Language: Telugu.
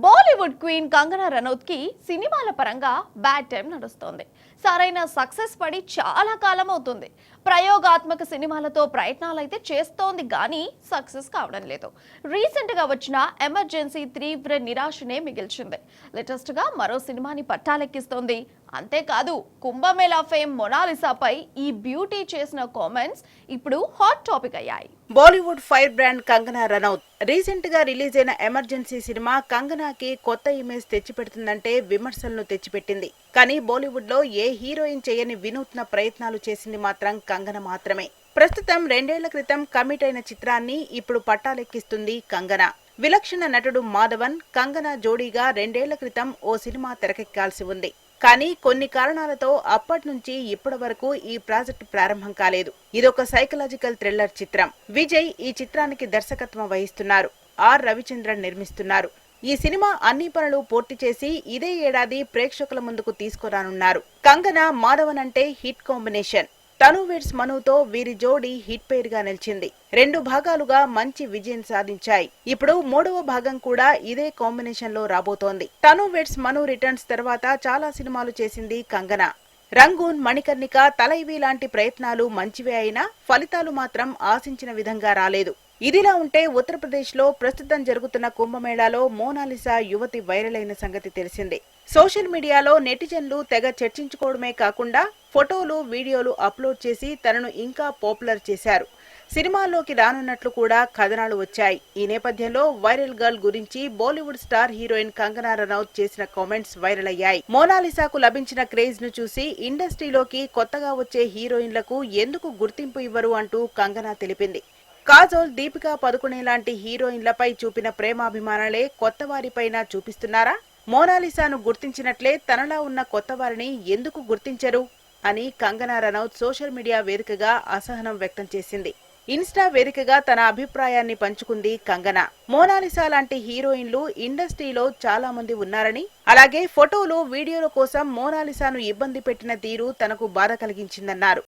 బాలీవుడ్ క్వీన్ కంగనా రనౌత్ కి సినిమాల పరంగా బ్యాడ్ టైం నడుస్తోంది. సరైన సక్సెస్ పడి చాలా కాలం అవుతుంది. ప్రయోగాత్మక సినిమాలతో ప్రయత్నాలు అయితే చేస్తోంది కానీ సక్సెస్ కావడం లేదు. రీసెంట్ గా వచ్చిన ఎమర్జెన్సీ తీవ్ర నిరాశనే మిగిల్చింది. లేటెస్ట్ గా మరో సినిమాని పట్టాలెక్కిస్తోంది. అంతేకాదు కుంభమేళా ఫేమ్ మొనాలిసాపై ఈ బ్యూటీ చేసిన కామెంట్స్ ఇప్పుడు హాట్ టాపిక్ అయ్యాయి. Bollywood fire brand Kangana Ranaut recent గా రిలీజ్ అయిన ఎమర్జెన్సీ సినిమా కంగనాకి కొత్త ఇమేజ్ తెచ్చిపెడుతుందంటే విమర్శలను తెచ్చిపెట్టింది. కానీ బాలీవుడ్ లో ఏ హీరోయిన్ చేయని వినూత్న ప్రయత్నాలు చేసింది మాత్రం కంగన మాత్రమే. ప్రస్తుతం 2 ఏళ్ల క్రితం కమిట్ అయిన చిత్రాన్ని ఇప్పుడు పట్టాలెక్కిస్తుంది కంగనా. విలక్షణ నటుడు మాధవన్ కంగనా జోడీగా 2 ఏళ్ల క్రితం ఓ సినిమా తెరకెక్కాల్సి ఉంది. కానీ కొన్ని కారణాలతో అప్పటి నుంచి ఇప్పటి వరకు ఈ ప్రాజెక్టు ప్రారంభం కాలేదు. ఇదొక సైకలాజికల్ థ్రిల్లర్ చిత్రం. విజయ్ ఈ చిత్రానికి దర్శకత్వం వహిస్తున్నారు. ఆర్ రవిచంద్రన్ నిర్మిస్తున్నారు. ఈ సినిమా అన్ని పనులు పూర్తి చేసి ఇదే ఏడాది ప్రేక్షకుల ముందుకు తీసుకురానున్నారు. కంగనా మాధవన్ అంటే హిట్ కాంబినేషన్. తను వెడ్స్ మనుతో వీరి జోడీ హిట్ పేర్ గా నిలిచింది. 2 భాగాలుగా మంచి విజయం సాధించాయి. ఇప్పుడు 3వ భాగం కూడా ఇదే కాంబినేషన్ లో రాబోతోంది. తను వెడ్స్ మను రిటర్న్స్ తర్వాత చాలా సినిమాలు చేసింది కంగనా. రంగూన్, మణికర్ణిక, తలైవి లాంటి ప్రయత్నాలు మంచివే అయినా ఫలితాలు మాత్రం ఆశించిన విధంగా రాలేదు. ఇదిలా ఉంటే ఉత్తరప్రదేశ్ లో ప్రస్తుతం జరుగుతున్న కుంభమేళాలో మోనాలిసా యువతి వైరల్ అయిన సంగతి తెలిసిందే. సోషల్ మీడియాలో నెటిజన్లు తెగ చర్చించుకోవడమే కాకుండా ఫోటోలు, వీడియోలు అప్లోడ్ చేసి తనను ఇంకా పాపులర్ చేశారు. సినిమాల్లోకి రానున్నట్లు కూడా కథనాలు వచ్చాయి. ఈ నేపథ్యంలో వైరల్ గర్ల్ గురించి బాలీవుడ్ స్టార్ హీరోయిన్ కంగనా రనౌత్ చేసిన కామెంట్స్ వైరల్ అయ్యాయి. మోనాలిసాకు లభించిన క్రేజ్ ను చూసి ఇండస్ట్రీలోకి కొత్తగా వచ్చే హీరోయిన్లకు ఎందుకు గుర్తింపు ఇవ్వరు అంటూ కంగనా తెలిపింది. కాజోల్, దీపికా పదుకునే లాంటి హీరోయిన్లపై చూపిన ప్రేమాభిమానాలే కొత్త వారిపైన చూపిస్తున్నారా? మోనాలిసాను గుర్తించినట్లే తనలా ఉన్న కొత్త వారిని ఎందుకు గుర్తించరు అని కంగనా రనౌత్ సోషల్ మీడియా వేదికగా అసహనం వ్యక్తం చేసింది. ఇన్స్టా వేదికగా తన అభిప్రాయాన్ని పంచుకుంది కంగనా. మోనాలిసా లాంటి హీరోయిన్లు ఇండస్ట్రీలో చాలా మంది ఉన్నారని, అలాగే ఫోటోలు, వీడియోల కోసం మోనాలిసాను ఇబ్బంది పెట్టిన తీరు తనకు బాధ కలిగించిందన్నారు.